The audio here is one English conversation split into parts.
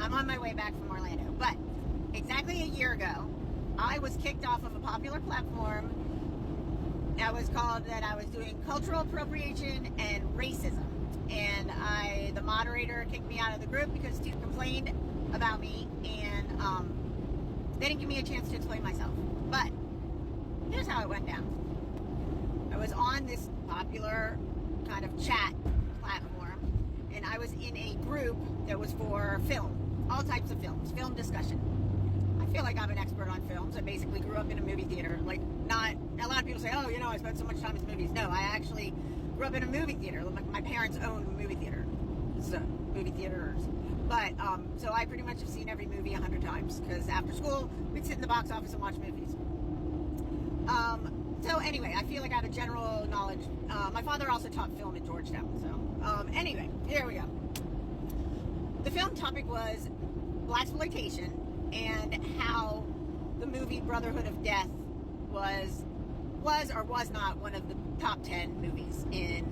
I'm on my way back from Orlando. But exactly a year ago, I was kicked off of a popular platform that was called that I was doing cultural appropriation and racism. And the moderator kicked me out of the group because Stu complained about me, and they didn't give me a chance to explain myself. But here's how it went down. I was on this popular kind of chat platform, and I was in a group that was for film, all types of films, film discussion. I feel like I'm an expert on films. I basically grew up in a movie theater. Like, not a lot of people say, oh, I spent so much time in movies. No, I actually grew up in a movie theater. My parents owned a movie theater. So, movie theaters. But, so I pretty much have seen every movie 100 times, because after school, we'd sit in the box office and watch movies. So anyway, I feel like I have a general knowledge. My father also taught film at Georgetown. So, anyway, here we go. The film topic was blaxploitation, and how the movie Brotherhood of Death was or was not one of the top 10 movies in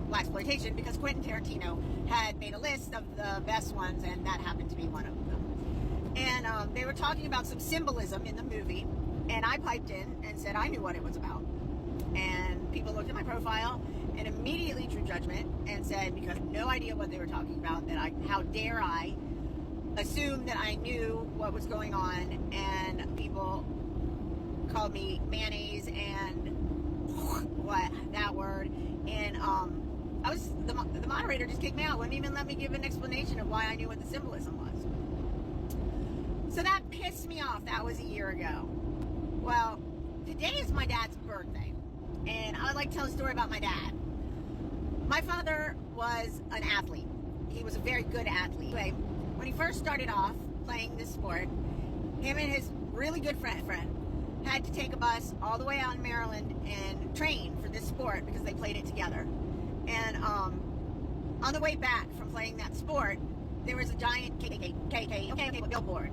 blaxploitation, because Quentin Tarantino had made a list of the best ones, and that happened to be one of them. And they were talking about some symbolism in the movie, and I piped in and said I knew what it was about. And people looked at my profile and immediately drew judgment and said, because I had no idea what they were talking about, how dare I assume that I knew what was going on. And people called me mayonnaise and that word. And the moderator just kicked me out, wouldn't even let me give an explanation of why I knew what the symbolism was. So that pissed me off. That was a year ago. Well, today is my dad's birthday, and I would like to tell a story about my dad. My father was an athlete. He was a very good athlete. Anyway, when he first started off playing this sport, him and his really good friend had to take a bus all the way out in Maryland and train for this sport because they played it together. And on the way back from playing that sport, there was a giant KKK billboard.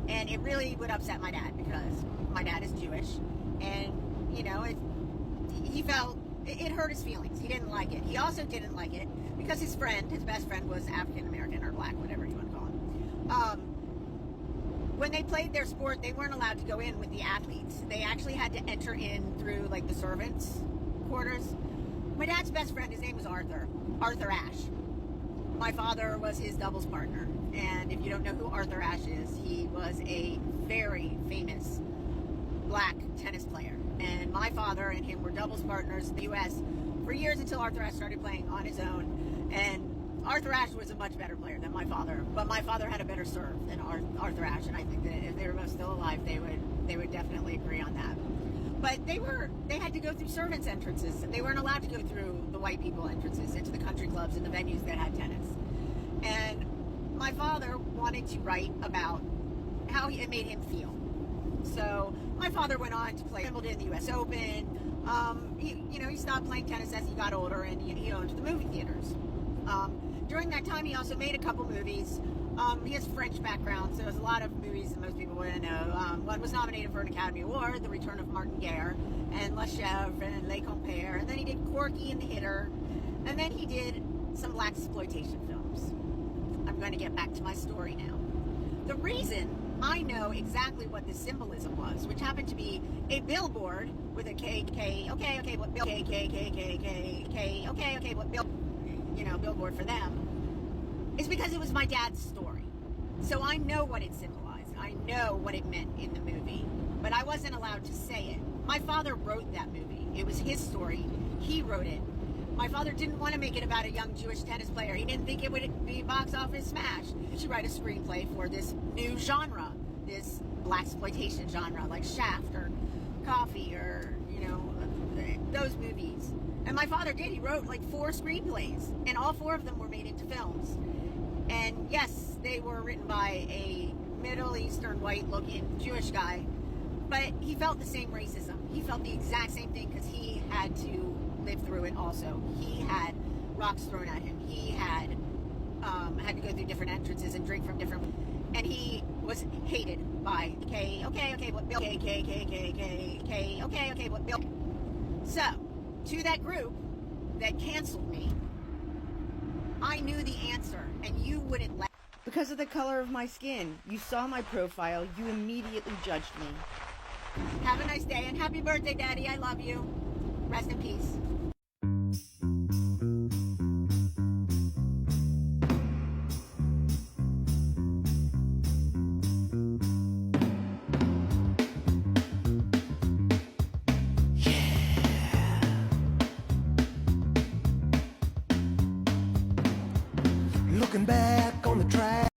And it really would upset my dad, because my dad is Jewish, and he felt it hurt his feelings. He didn't like it. He also didn't like it because his best friend was African American or black, whatever you want to call him. When they played their sport, they weren't allowed to go in with the athletes. They actually had to enter in through like the servants' quarters. My dad's best friend, his name was Arthur Ashe. My father was his doubles partner. And if you don't know who Arthur Ashe is, he was a very famous black tennis player. And my father and him were doubles partners in the U.S. for years, until Arthur Ashe started playing on his own. And Arthur Ashe was a much better player than my father. But my father had a better serve than Arthur Ashe. And I think that if they were both still alive, they would definitely agree on that. But they had to go through servants' entrances. They weren't allowed to go through the white people entrances into the country clubs and the venues that had tennis. And my father wanted to write about how it made him feel. So my father went on to play Wimbledon, the U.S. Open. He stopped playing tennis as he got older, and he owned the movie theaters. During that time, he also made a couple movies. He has French background, so there's a lot of movies that most people wouldn't know. One was nominated for an Academy Award, The Return of Martin Guerre, and La Chèvre, and Les Compères. And then he did Corky and the Hitter. And then he did some blaxploitation films. I'm going to get back to my story now. The reason I know exactly what the symbolism was, which happened to be a billboard with a billboard for them, is because it was my dad's story. So I know what it symbolized. I know what it meant in the movie, but I wasn't allowed to say it. My father wrote that movie. It was his story. He wrote it. My father didn't want to make it about a young Jewish tennis player. He didn't think it would be a box office smash. He should write a screenplay for this new genre, this blaxploitation genre, like Shaft or Coffee or, those movies. And my father did. He wrote like 4 screenplays, and all 4 of them were made into films. And yes, they were written by a Middle Eastern white-looking Jewish guy, but he felt the same racism. He felt the exact same thing because he had to live through it also. He had rocks thrown at him. He had to go through different entrances and drink from different, and he was hated by what Bill, what Bill. So, to that group that canceled me, I knew the answer, and you wouldn't let Because of the color of my skin. You saw my profile. You immediately judged me. Have a nice day and happy birthday, Daddy. I love you. Rest in peace. Looking back on the track